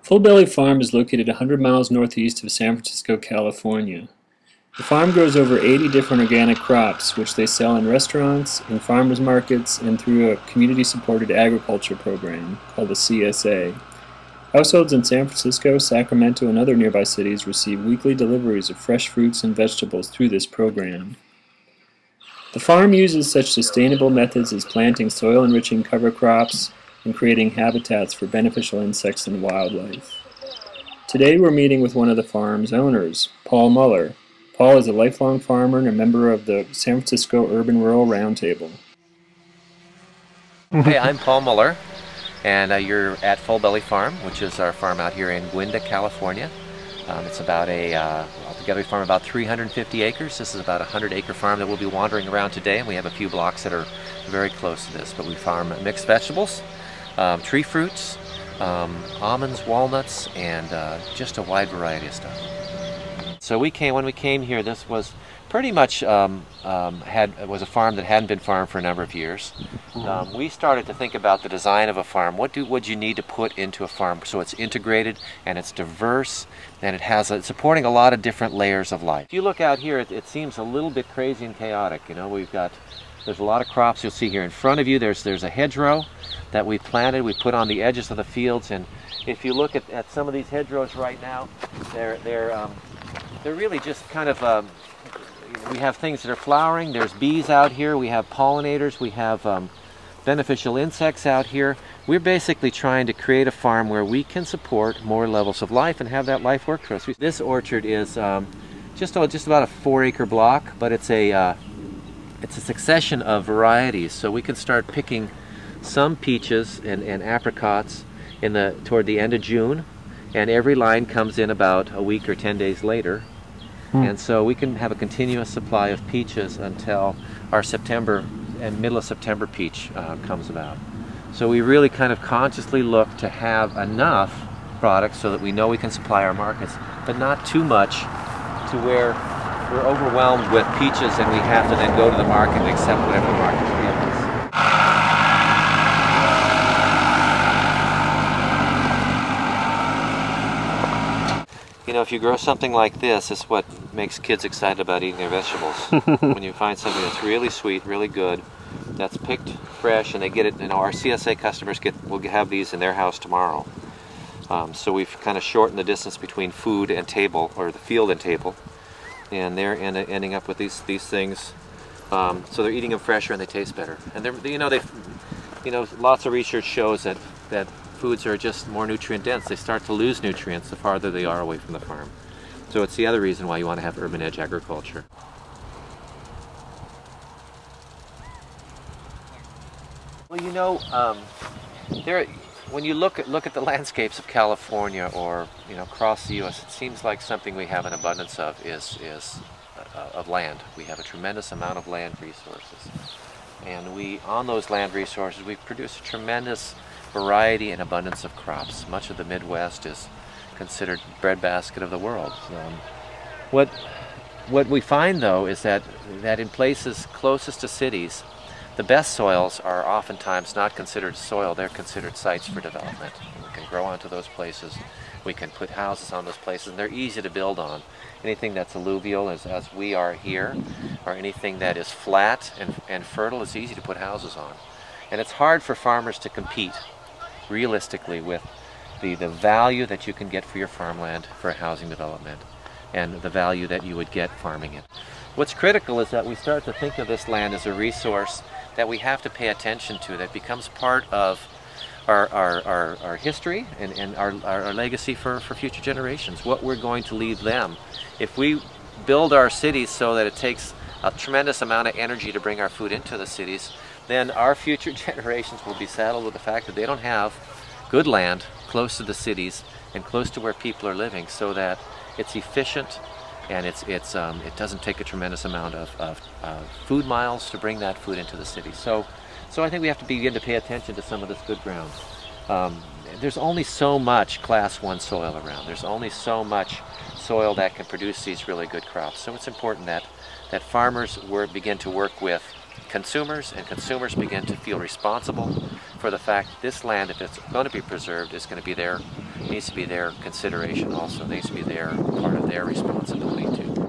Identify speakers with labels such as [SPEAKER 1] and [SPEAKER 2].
[SPEAKER 1] Full Belly Farm is located 100 miles northeast of San Francisco, California. The farm grows over 80 different organic crops, which they sell in restaurants, in farmers markets, and through a community-supported agriculture program called the CSA. Households in San Francisco, Sacramento, and other nearby cities receive weekly deliveries of fresh fruits and vegetables through this program. The farm uses such sustainable methods as planting soil-enriching cover crops and creating habitats for beneficial insects and wildlife. Today we're meeting with one of the farm's owners, Paul Muller. Paul is a lifelong farmer and a member of the San Francisco Urban Rural Roundtable.
[SPEAKER 2] Hey, I'm Paul Muller, and you're at Full Belly Farm, which is our farm out here in Guinda, California. It's about altogether we farm about 350 acres. This is about a 100-acre farm that we'll be wandering around today, and we have a few blocks that are very close to this. But we farm mixed vegetables, tree fruits, almonds, walnuts, and just a wide variety of stuff. So when we came here, this was pretty much was a farm that hadn't been farmed for a number of years. We started to think about the design of a farm. What would you need to put into a farm so it's integrated and it's diverse and it's supporting a lot of different layers of life. If you look out here, it seems a little bit crazy and chaotic. You know, there's a lot of crops. You'll see here in front of you. There's a hedgerow that we planted. We put on the edges of the fields, and if you look at some of these hedgerows right now, they're really just kind of. We have things that are flowering. There's bees out here. We have pollinators. We have beneficial insects out here. We're basically trying to create a farm where we can support more levels of life and have that life work for us. This orchard is just about a 4-acre block, but it's a succession of varieties. So we can start picking some peaches and apricots toward the end of June, and every line comes in about a week or 10 days later. And so we can have a continuous supply of peaches until our September and middle of September peach comes about. So we really kind of consciously look to have enough products so that we know we can supply our markets, but not too much to where we're overwhelmed with peaches and we have to then go to the market and accept whatever the market gives us. You know, if you grow something like this, it's what makes kids excited about eating their vegetables. When you find something that's really sweet, really good, that's picked fresh, and they get it. You know, our CSA customers will have these in their house tomorrow. So we've kind of shortened the distance between food and table, or the field and table, and they're ending up with these things. So they're eating them fresher and they taste better. And lots of research shows that foods are just more nutrient dense. They start to lose nutrients the farther they are away from the farm. So it's the other reason why you want to have urban edge agriculture. Well, you know, when you look at the landscapes of California or across the U.S., it seems like something we have an abundance of is of land. We have a tremendous amount of land resources, and on those land resources we produce a tremendous variety and abundance of crops. Much of the Midwest is considered breadbasket of the world. What we find though is that in places closest to cities, the best soils are oftentimes not considered soil, they're considered sites for development. We can grow onto those places, we can put houses on those places, and they're easy to build on. Anything that's alluvial, as we are here, or anything that is flat and fertile, is easy to put houses on. And it's hard for farmers to compete realistically with the value that you can get for your farmland for housing development and the value that you would get farming it. What's critical is that we start to think of this land as a resource that we have to pay attention to, that becomes part of our history and our legacy for future generations, what we're going to leave them. If we build our cities so that it takes a tremendous amount of energy to bring our food into the cities, then our future generations will be saddled with the fact that they don't have good land close to the cities and close to where people are living, so that it's efficient and it doesn't take a tremendous amount of food miles to bring that food into the city. So I think we have to begin to pay attention to some of this good ground. There's only so much Class 1 soil around. There's only so much soil that can produce these really good crops. So it's important that farmers begin to work with consumers, and consumers begin to feel responsible for the fact that this land, if it's going to be preserved, is going to be their needs to be their consideration also. It needs to be their part of their responsibility too.